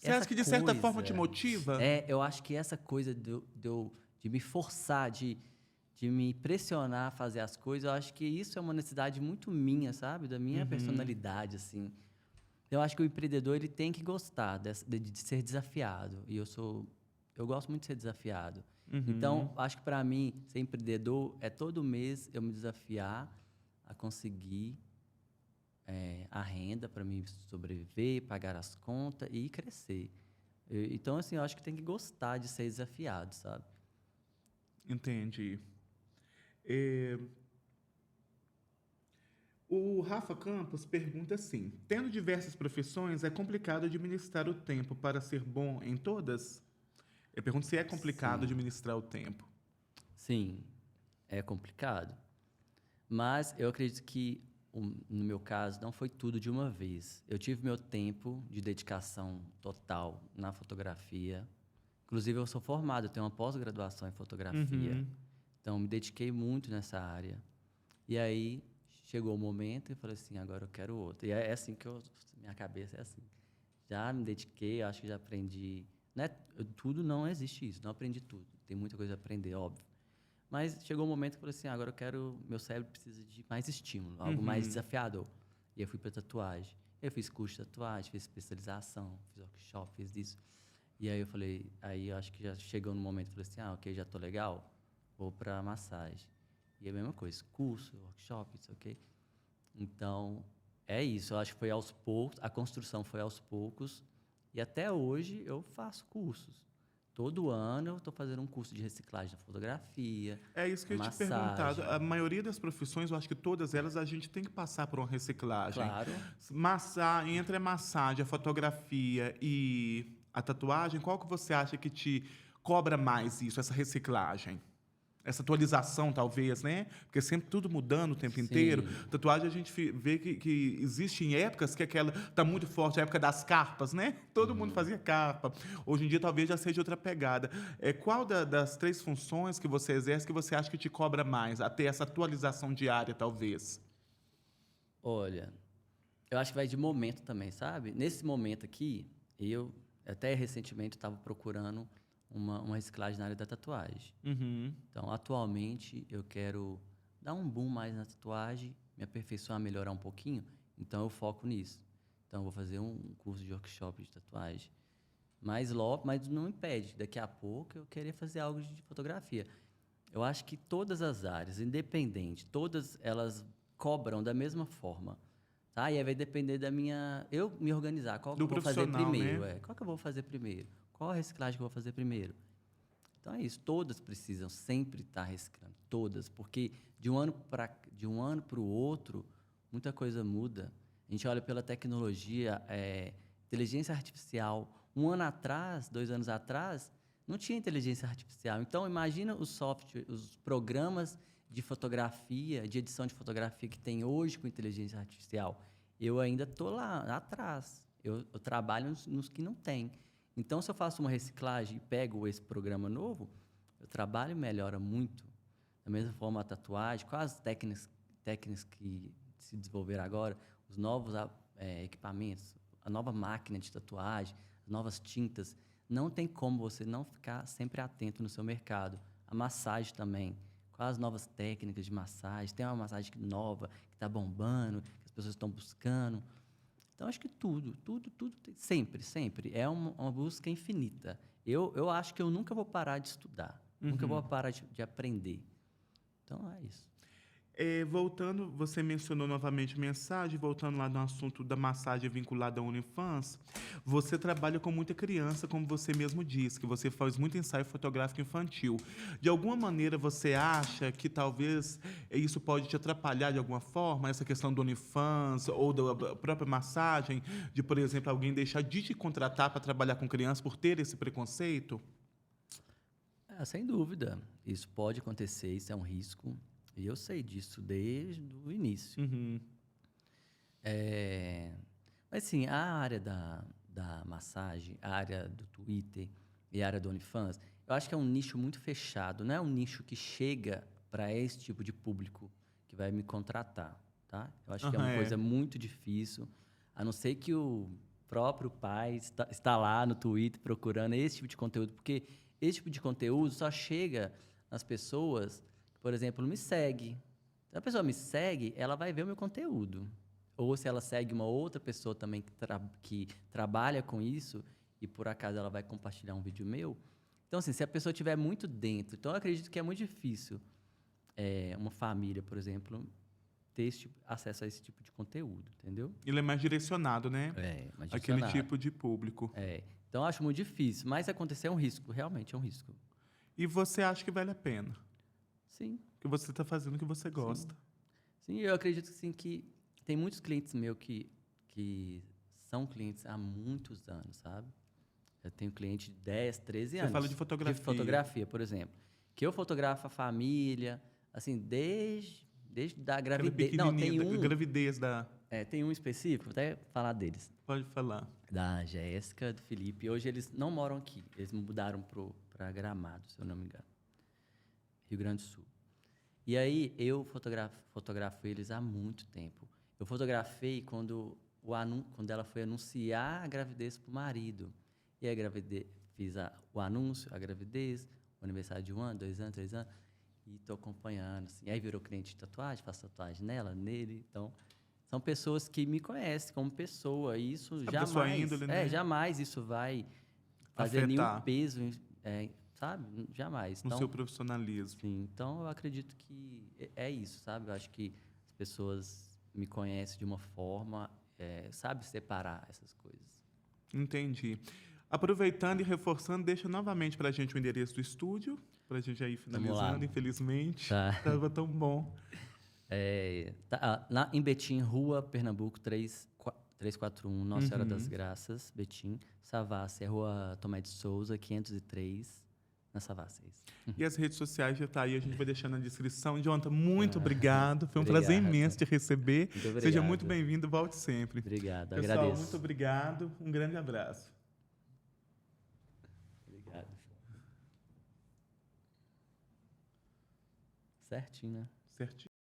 acha essa que de certa forma te coisa, motiva? eu acho que essa coisa de me forçar, de me pressionar a fazer as coisas, eu acho que isso é uma necessidade muito minha, sabe? Da minha personalidade, assim. Eu acho que o empreendedor ele tem que gostar de ser desafiado. E eu gosto muito de ser desafiado. Uhum. Então, acho que para mim, ser empreendedor é todo mês eu me desafiar a conseguir a renda para me sobreviver, pagar as contas e crescer. Então, assim, eu acho que tem que gostar de ser desafiado, sabe? Entendi. É, O Rafa Campos pergunta assim: tendo diversas profissões, é complicado administrar o tempo para ser bom em todas? Eu pergunto se é complicado Sim, administrar o tempo. sim, é complicado. Mas eu acredito que, no meu caso, não foi tudo de uma vez. Eu tive meu tempo de dedicação total na fotografia. Inclusive, eu sou formado, eu tenho uma pós-graduação em fotografia. Uhum. Então, me dediquei muito nessa área. E aí, chegou o momento e eu falei assim, agora eu quero outro. E é assim que minha cabeça é assim. Já me dediquei, acho que já aprendi. Né? Tudo não existe isso, não aprendi tudo. Tem muita coisa a aprender, óbvio. Mas chegou um momento que eu falei assim, agora eu quero, meu cérebro precisa de mais estímulo, algo mais Uhum. desafiador. E eu fui para tatuagem. Eu fiz curso de tatuagem, fiz especialização, fiz workshop, fiz isso. E aí eu falei, aí eu acho que já chegou no momento, eu falei assim, ok, já tô legal, vou para massagem. E é a mesma coisa, curso, workshop, isso ok. Então, é isso, eu acho que foi aos poucos, a construção foi aos poucos, e até hoje eu faço cursos. Todo ano eu estou fazendo um curso de reciclagem da fotografia, É isso que da eu ia te perguntar. A massagem. maioria das profissões, eu acho que todas elas, a gente tem que passar por uma reciclagem. Claro, Entre a massagem, a fotografia e a tatuagem, qual que você acha que te cobra mais isso, essa reciclagem? essa atualização, talvez, né? Porque sempre tudo mudando o tempo Sim. inteiro. Tatuagem a gente vê que existe em épocas que aquela tá muito forte, a época das carpas, né? Todo mundo fazia carpa. Hoje em dia talvez já seja outra pegada. Qual das 3 funções que você exerce que você acha que te cobra mais? A ter essa atualização diária, talvez? Olha, eu acho que vai de momento também, sabe? Nesse momento aqui, eu até recentemente estava procurando uma reciclagem na área da tatuagem. Uhum. Então, atualmente, eu quero dar um boom mais na tatuagem, me aperfeiçoar, melhorar um pouquinho. Então, eu foco nisso. Então, eu vou fazer um curso de workshop de tatuagem. Mas logo, mas não impede. Daqui a pouco, eu querer fazer algo de fotografia. Eu acho que todas as áreas, independente, todas elas cobram da mesma forma. Tá? E aí vai depender da minha... Eu me organizar. Qual que Do eu vou fazer profissional, primeiro? né? Qual que eu vou fazer primeiro? Qual a reciclagem que eu vou fazer primeiro? Então é isso. Todas precisam sempre estar reciclando. Todas. Porque de um ano para o outro, muita coisa muda. A gente olha pela tecnologia, inteligência artificial. 1 ano atrás, 2 anos atrás, não tinha inteligência artificial. Então, imagina os softwares, os programas de fotografia, de edição de fotografia que tem hoje com inteligência artificial. Eu ainda estou lá atrás. Eu trabalho nos que não tem. Então, se eu faço uma reciclagem e pego esse programa novo, o trabalho melhora muito. Da mesma forma, a tatuagem, quais as técnicas que se desenvolveram agora, os novos equipamentos, a nova máquina de tatuagem, as novas tintas. Não tem como você não ficar sempre atento no seu mercado. A massagem também. Quais as novas técnicas de massagem? Tem uma massagem nova que está bombando, que as pessoas estão buscando. Então, acho que tudo, sempre. É uma busca infinita. Eu acho que eu nunca vou parar de estudar. Nunca vou parar de aprender. Então, é isso. Voltando, você mencionou novamente mensagem, voltando lá no assunto da massagem vinculada à OnlyFans, você trabalha com muita criança, como você mesmo disse, que você faz muito ensaio fotográfico infantil. De alguma maneira, você acha que talvez isso pode te atrapalhar de alguma forma, essa questão do OnlyFans ou da própria massagem, de, por exemplo, alguém deixar de te contratar para trabalhar com criança por ter esse preconceito? Sem dúvida. Isso pode acontecer, isso é um risco. E eu sei disso desde o início. Uhum. Mas, sim, a área da massagem, a área do Twitter e a área do OnlyFans, eu acho que é um nicho muito fechado. Não é um nicho que chega para esse tipo de público que vai me contratar, tá? Eu acho que é uma coisa muito difícil, a não ser que o próprio pai está lá no Twitter procurando esse tipo de conteúdo, porque esse tipo de conteúdo só chega nas pessoas... Por exemplo, me segue. Se a pessoa me segue, ela vai ver o meu conteúdo. Ou se ela segue uma outra pessoa também que trabalha com isso e por acaso ela vai compartilhar um vídeo meu. Então, assim, se a pessoa estiver muito dentro... Então, eu acredito que é muito difícil uma família, por exemplo, ter acesso a esse tipo de conteúdo, entendeu? Ele é mais direcionado, né? Mais Aquele direcionado. tipo de público. Então, eu acho muito difícil. Mas acontecer é um risco, realmente é um risco. E você acha que vale a pena? Sim. Que você está fazendo o que você gosta. Sim, eu acredito sim, que tem muitos clientes meus que são clientes há muitos anos, sabe? Eu tenho cliente de 10, 13 anos. Você fala de fotografia. De fotografia, por exemplo. Que eu fotografo a família, assim, desde da gravidez. Não, tem um... Gravidez da... tem um específico, vou até falar deles. Pode falar. Da Jéssica, do Felipe. Hoje eles não moram aqui. Eles mudaram para Gramado, se eu não me engano. Rio Grande do Sul. E aí, eu fotografo eles há muito tempo. Eu fotografei quando ela foi anunciar a gravidez para o marido. E aí, fiz o anúncio, a gravidez, o aniversário de 1 ano, 2 anos, 3 anos, e estou acompanhando. Assim. Aí, virou cliente de tatuagem, faço tatuagem nela, nele. Então, são pessoas que me conhecem como pessoa. E isso jamais... índole, né? Jamais isso vai fazer nenhum peso... sabe? Jamais. No seu profissionalismo. Sim, então eu acredito que é isso, sabe? Eu acho que as pessoas me conhecem de uma forma, sabe separar essas coisas. Entendi. Aproveitando e reforçando, deixa novamente para a gente o endereço do estúdio, para a gente já ir finalizando, infelizmente. Estava tão bom. Lá em Betim, Rua Pernambuco 341, Nossa Senhora das Graças, Betim. Savassi, Rua Tomé de Souza, 503. na Savassis. E as redes sociais já tá aí, a gente vai deixar na descrição. Jonathan, muito obrigado. Foi um prazer Obrigado. imenso te receber. Muito obrigado. Seja muito bem-vindo, volte sempre. Obrigado, Pessoal, agradeço. muito obrigado. Um grande abraço. Obrigado. Certinho, né? Certinho.